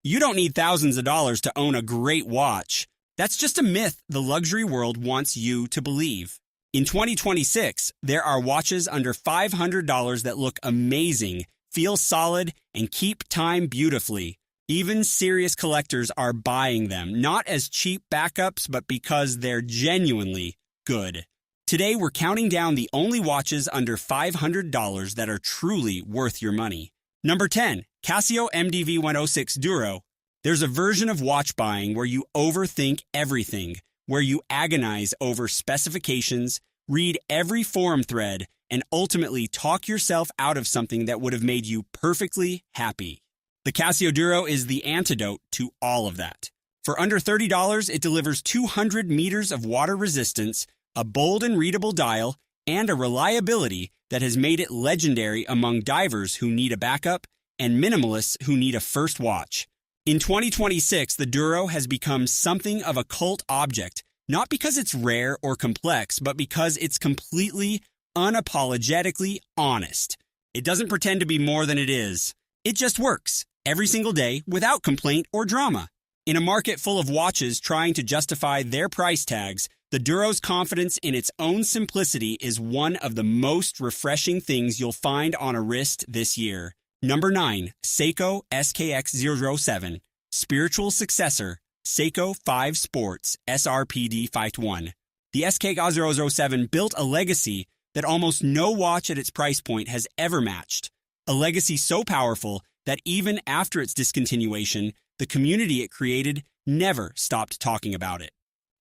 You don't need thousands of dollars to own a great watch. That's just a myth the luxury world wants you to believe. In 2026, there are watches under $500 that look amazing, feel solid, and keep time beautifully. Even serious collectors are buying them, not as cheap backups, but because they're genuinely good. Today, we're counting down the only watches under $500 that are truly worth your money. Number 10, Casio MDV 106 Duro. There's a version of watch buying where you overthink everything, where you agonize over specifications, read every forum thread, and ultimately talk yourself out of something that would have made you perfectly happy. The Casio Duro is the antidote to all of that. For under $30, it delivers 200 meters of water resistance, a bold and readable dial, and a reliability that has made it legendary among divers who need a backup and minimalists who need a first watch. In 2026, the Duro has become something of a cult object, not because it's rare or complex, but because it's completely, unapologetically honest. It doesn't pretend to be more than it is. It just works, every single day, without complaint or drama. In a market full of watches trying to justify their price tags, the Duro's confidence in its own simplicity is one of the most refreshing things you'll find on a wrist this year. Number 9, Seiko SKX007, spiritual successor, Seiko 5 Sports SRPD 521. The SKX007 built a legacy that almost no watch at its price point has ever matched. A legacy so powerful that even after its discontinuation, the community it created never stopped talking about it.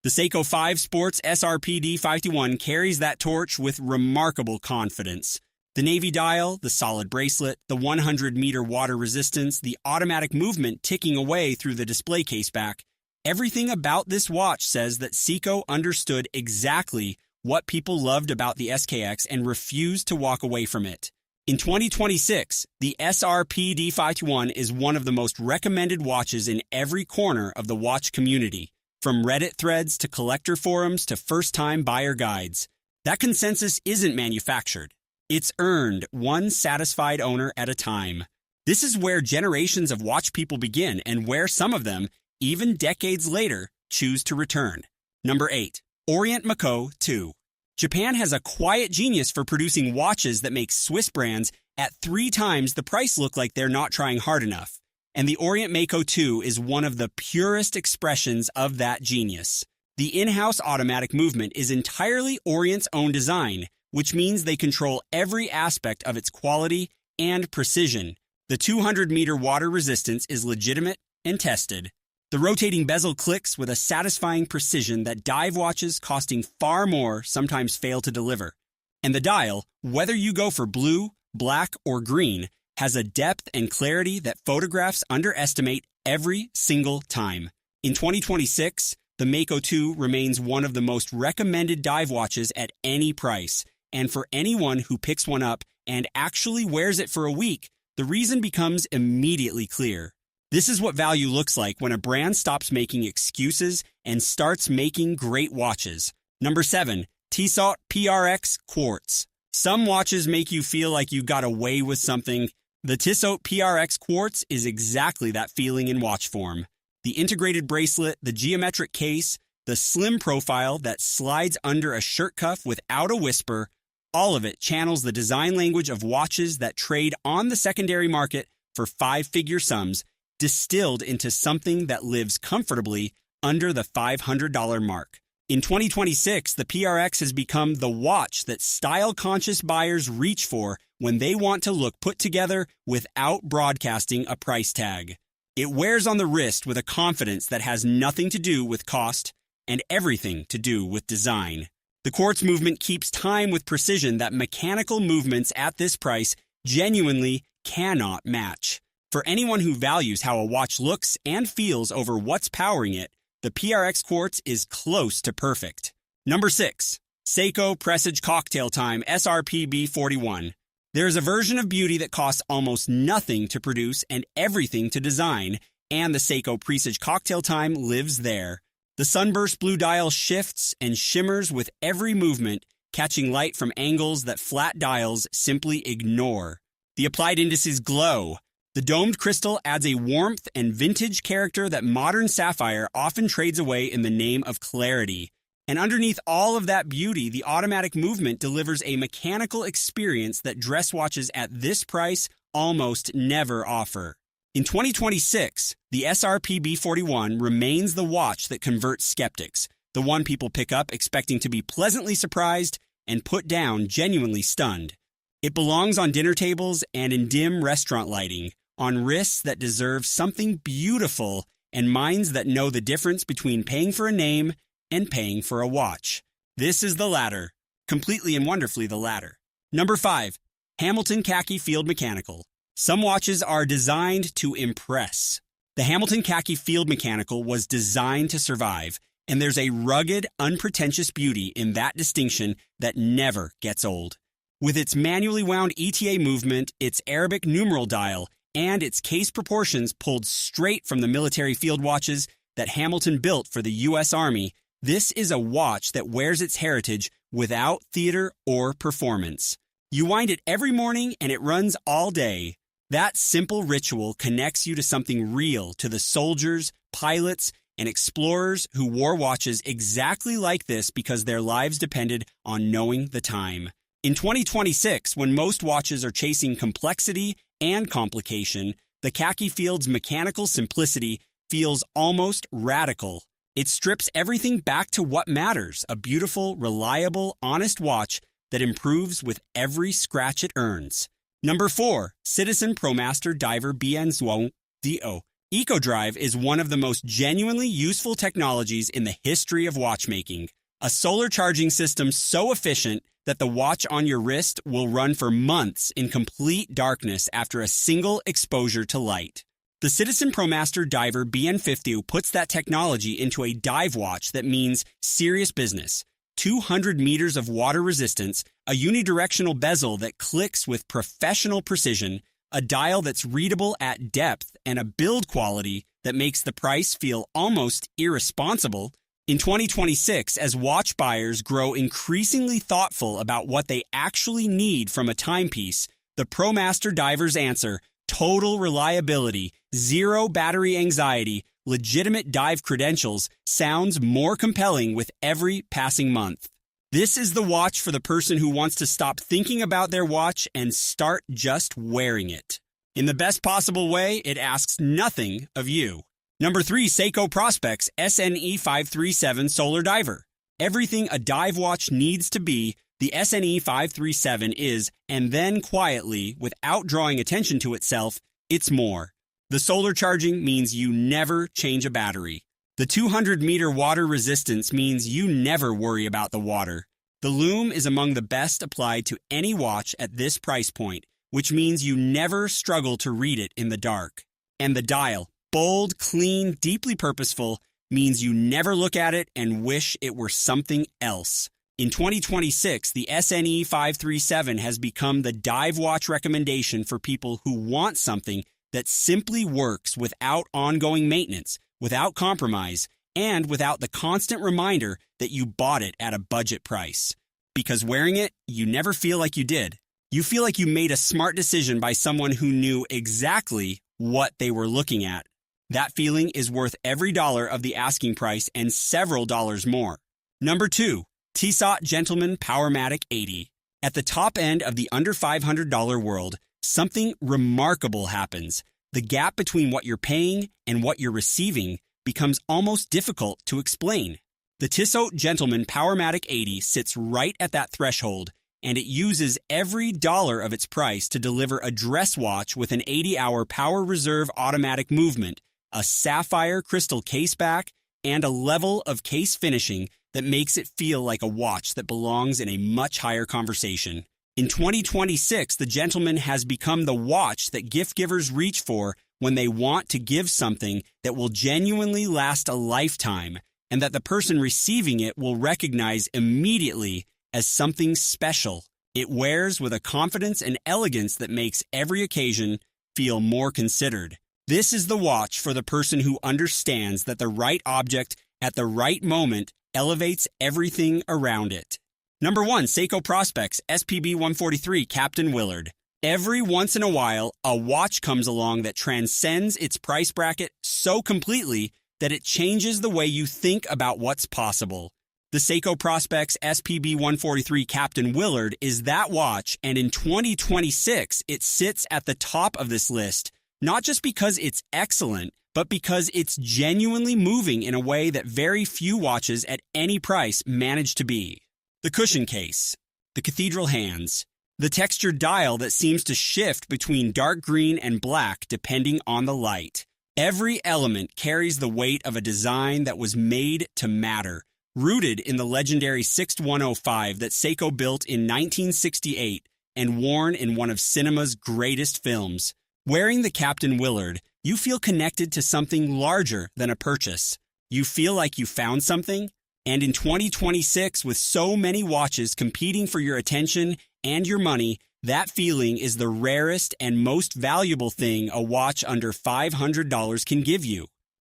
The Seiko 5 Sports SRPD 521 carries that torch with remarkable confidence. The navy dial, the solid bracelet, the 100-meter water resistance, the automatic movement ticking away through the display case back, everything about this watch says that Seiko understood exactly what people loved about the SKX and refused to walk away from it. In 2026, the SRPD 521 is one of the most recommended watches in every corner of the watch community, from Reddit threads to collector forums to first-time buyer guides. That consensus isn't manufactured. It's earned one satisfied owner at a time. This is where generations of watch people begin and where some of them, even decades later, choose to return. Number 8, Orient Mako 2. Japan has a quiet genius for producing watches that make Swiss brands at 3 times the price look like they're not trying hard enough. And the Orient Mako 2 is one of the purest expressions of that genius. The in-house automatic movement is entirely Orient's own design, which means they control every aspect of its quality and precision. The 200-meter water resistance is legitimate and tested. The rotating bezel clicks with a satisfying precision that dive watches costing far more sometimes fail to deliver. And the dial, whether you go for blue, black, or green, has a depth and clarity that photographs underestimate every single time. In 2026, the Mako 2 remains one of the most recommended dive watches at any price. And for anyone who picks one up and actually wears it for a week, the reason becomes immediately clear. This is what value looks like when a brand stops making excuses and starts making great watches. Number 7, Tissot PRX Quartz. Some watches make you feel like you got away with something. The Tissot PRX Quartz is exactly that feeling in watch form. The integrated bracelet, the geometric case, the slim profile that slides under a shirt cuff without a whisper, all of it channels the design language of watches that trade on the secondary market for 5-figure sums, distilled into something that lives comfortably under the $500 mark. In 2026, the PRX has become the watch that style-conscious buyers reach for when they want to look put together without broadcasting a price tag. It wears on the wrist with a confidence that has nothing to do with cost and everything to do with design. The quartz movement keeps time with precision that mechanical movements at this price genuinely cannot match. For anyone who values how a watch looks and feels over what's powering it, the PRX Quartz is close to perfect. Number 6, Seiko Presage Cocktail Time SRPB 41. There is a version of beauty that costs almost nothing to produce and everything to design, and the Seiko Presage Cocktail Time lives there. The sunburst blue dial shifts and shimmers with every movement, catching light from angles that flat dials simply ignore. The applied indices glow. The domed crystal adds a warmth and vintage character that modern sapphire often trades away in the name of clarity. And underneath all of that beauty, the automatic movement delivers a mechanical experience that dress watches at this price almost never offer. In 2026, the SRP B41 remains the watch that converts skeptics, the one people pick up expecting to be pleasantly surprised and put down genuinely stunned. It belongs on dinner tables and in dim restaurant lighting, on wrists that deserve something beautiful and minds that know the difference between paying for a name and paying for a watch. This is the latter, completely and wonderfully the latter. Number 5, Hamilton Khaki Field Mechanical. Some watches are designed to impress. The Hamilton Khaki Field Mechanical was designed to survive, and there's a rugged, unpretentious beauty in that distinction that never gets old. With its manually wound ETA movement, its Arabic numeral dial, and its case proportions pulled straight from the military field watches that Hamilton built for the U.S. Army, this is a watch that wears its heritage without theater or performance. You wind it every morning and it runs all day. That simple ritual connects you to something real, to the soldiers, pilots, and explorers who wore watches exactly like this because their lives depended on knowing the time. In 2026, when most watches are chasing complexity and complication, the Khaki Field's mechanical simplicity feels almost radical. It strips everything back to what matters, a beautiful, reliable, honest watch that improves with every scratch it earns. Number 4, Citizen ProMaster Diver BN DO. EcoDrive is one of the most genuinely useful technologies in the history of watchmaking. A solar charging system so efficient that the watch on your wrist will run for months in complete darkness after a single exposure to light. The Citizen ProMaster Diver BN50 puts that technology into a dive watch that means serious business. 200 meters of water resistance, a unidirectional bezel that clicks with professional precision, a dial that's readable at depth, and a build quality that makes the price feel almost irresponsible. In 2026, as watch buyers grow increasingly thoughtful about what they actually need from a timepiece, the ProMaster Diver's answer, total reliability, zero battery anxiety, legitimate dive credentials, sounds more compelling with every passing month. This is the watch for the person who wants to stop thinking about their watch and start just wearing it. In the best possible way, it asks nothing of you. Number 3, Seiko Prospex SNE 537 Solar Diver. Everything a dive watch needs to be, the SNE 537 is, and then quietly, without drawing attention to itself, it's more. The solar charging means you never change a battery. The 200-meter water resistance means you never worry about the water. The lume is among the best applied to any watch at this price point, which means you never struggle to read it in the dark. And the dial, bold, clean, deeply purposeful, means you never look at it and wish it were something else. In 2026, the SNE 537 has become the dive watch recommendation for people who want something that simply works without ongoing maintenance, without compromise, and without the constant reminder that you bought it at a budget price. Because wearing it, you never feel like you did. You feel like you made a smart decision by someone who knew exactly what they were looking at. That feeling is worth every dollar of the asking price and several dollars more. Number 2, Tissot Gentleman Powermatic 80. At the top end of the under $500 world, something remarkable happens. The gap between what you're paying and what you're receiving becomes almost difficult to explain. The Tissot Gentleman Powermatic 80 sits right at that threshold, and it uses every dollar of its price to deliver a dress watch with an 80-hour power reserve automatic movement, a sapphire crystal case back, and a level of case finishing that makes it feel like a watch that belongs in a much higher conversation. In 2026, the Gentleman has become the watch that gift givers reach for when they want to give something that will genuinely last a lifetime and that the person receiving it will recognize immediately as something special. It wears with a confidence and elegance that makes every occasion feel more considered. This is the watch for the person who understands that the right object at the right moment elevates everything around it. Number 1, Seiko Prospex SPB 143 Captain Willard. Every once in a while, a watch comes along that transcends its price bracket so completely that it changes the way you think about what's possible. The Seiko Prospex SPB 143 Captain Willard is that watch, and in 2026, it sits at the top of this list, not just because it's excellent, but because it's genuinely moving in a way that very few watches at any price manage to be. The cushion case, the cathedral hands, the textured dial that seems to shift between dark green and black depending on the light. Every element carries the weight of a design that was made to matter, rooted in the legendary 6105 that Seiko built in 1968 and worn in one of cinema's greatest films. Wearing the Captain Willard, you feel connected to something larger than a purchase. You feel like you found something, and in 2026, with so many watches competing for your attention and your money, that feeling is the rarest and most valuable thing a watch under $500 can give you.